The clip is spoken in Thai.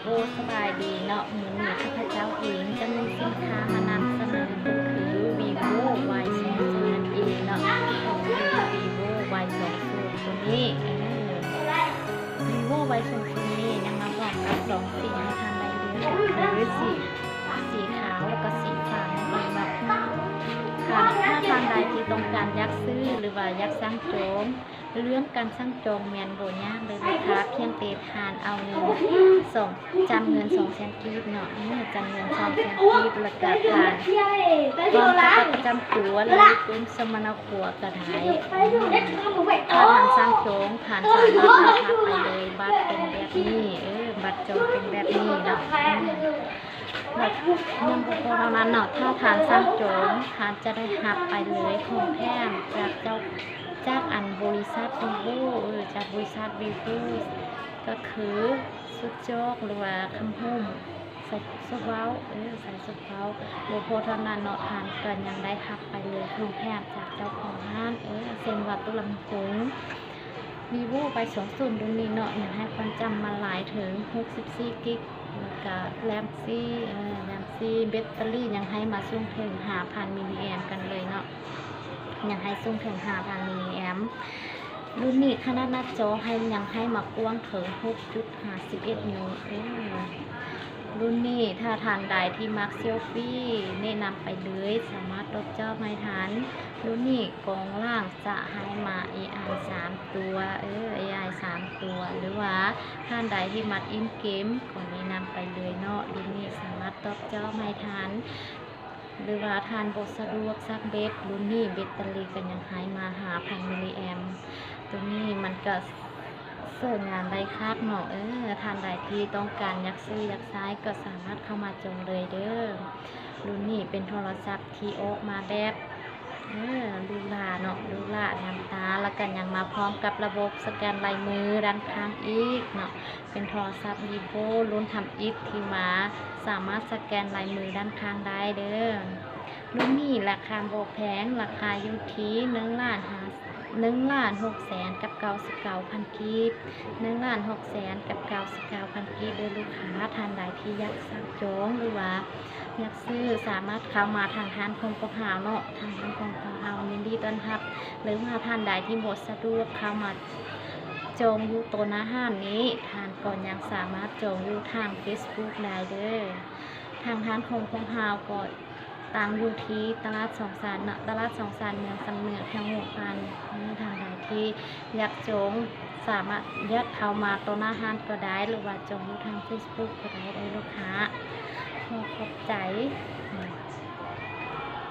โอ้สบายดีเนาะเหมือนมีข้าพเจ้าเองจะมีสินค้ามานำเสนอก็คือ vivo Y20 นั่นเองเนาะ vivo Y20 ตัวนี้vivo Y20 นี้ยังมาพร้อมกับสองสีให้ทานได้เลยคือสีขาวแล้วก็สีฟ้านั่นเองแบบถ้าทานใดที่ต้องการยักซื้อหรือว่ายักสร้างโจมเรื่องการสร้างโจมเมียนโบยากเลยนะคะเพียงแต่ทานเอาเงินจำเงิน200,000 กีบเนาะจำเงิน200,000 กีบแล้วก็ทานพร้อมกับจำตัวหรือเป็นสมณขัวกระไดถ้าทานสร้างโจมทานสามารถทักไปเลยบัตรเป็นแบบนี้บัตรจองเป็นแบบนี้เนาะแบบยังพอเท่านั้นเนาะถ้าทานสร้างโจมทานจะได้หับไปเลยของแถมจากอันบริษัทวีโวจากบริษัทวีโวก็คือสุดโจกหรือว่าคำพุ่มใส่สุดเว้าใส่สุดเว้าโลโพเท่านั้นเนาะทานกันยังได้หับไปเลยของแถมจากเจ้าของห้างเซ็นวัดตุลำพงวีโวไป20รุ่นนี้เนาะอยากให้ความจำมาหลายถึง64 กิกแล้วก็แรมซี่แบตเตอรี่ยังให้มาสูงถึง 5,000 มิลลิแอมกันเลยเนาะยังให้สูงถึง 5,000 มิลลิแอมรุ่นนี้ขนาดหน้าจอให้ยังให้มากว้างถึง 6.51 นิ้วรุ่นนี้ถ้าทานใดที่มักเซลฟี่แนะนำไปเลยสามารถลดจอไม่ทันรุ่นนี้กองล่างจะให้มา AI 3 ตัวAI 3 ตัวหรือว่าท่านใดที่มัดอินเกมก็แนะนำไปเลยเนาะรุ่นนี้สามารถลดจอไม่ทันหรือว่าทานบทสะดวกซักเบสรุ่นนี้แบตเตอรี่กันยังให้มา 5,000 มิลลิแอมตัวนี้มันก็เสิร์ฟงานได้คักเนาะทานใดที่ต้องการยักซื้อยักซ้ายก็สามารถเข้ามาจองเลยเด้อรุ่นนี้เป็นโทรศัพท์ที่ออกมาแบบดูลาเนาะดูลาน้ำตาแล้วกันยังมาพร้อมกับระบบสแกนลายมือด้านข้างอีกเนาะเป็นโทรศัพท์วีโวรุ่นทำอีกที่มาสามารถสแกนลายมือด้านข้างได้เด้อรุ่นนี้ราคาโบแพงราคาอยู่ที่1,600,000 กับ 99,000 กีบ1,600,000 กับ 99,000 กีบโดยลูกค้าทานใดที่อยากสั่งจองหรือว่าอยากซื้อสามารถเข้ามาทางร้านคงกระหาวเนาะทางร้านคงกระหาวยินดีต้อนรับหรือว่าท่านใดที่หมดสะดวกเข้ามาจองอยู่ตัวหน้าห้านนี้ทานก่อนยังสามารถจองอยู่ทาง Facebook ได้เด้อทางร้านคงกระหาวก็ตั้งอยู่ที่ตลาดสองสานตลาดสองสานเมืองสำเนือแห่งหัวพันทางใดที่อยากจองสามารถยัดเข้ามาตัวหน้าห้านก็ได้หรือว่าจองอยู่ทาง Facebook ก็ได้ลูกค้า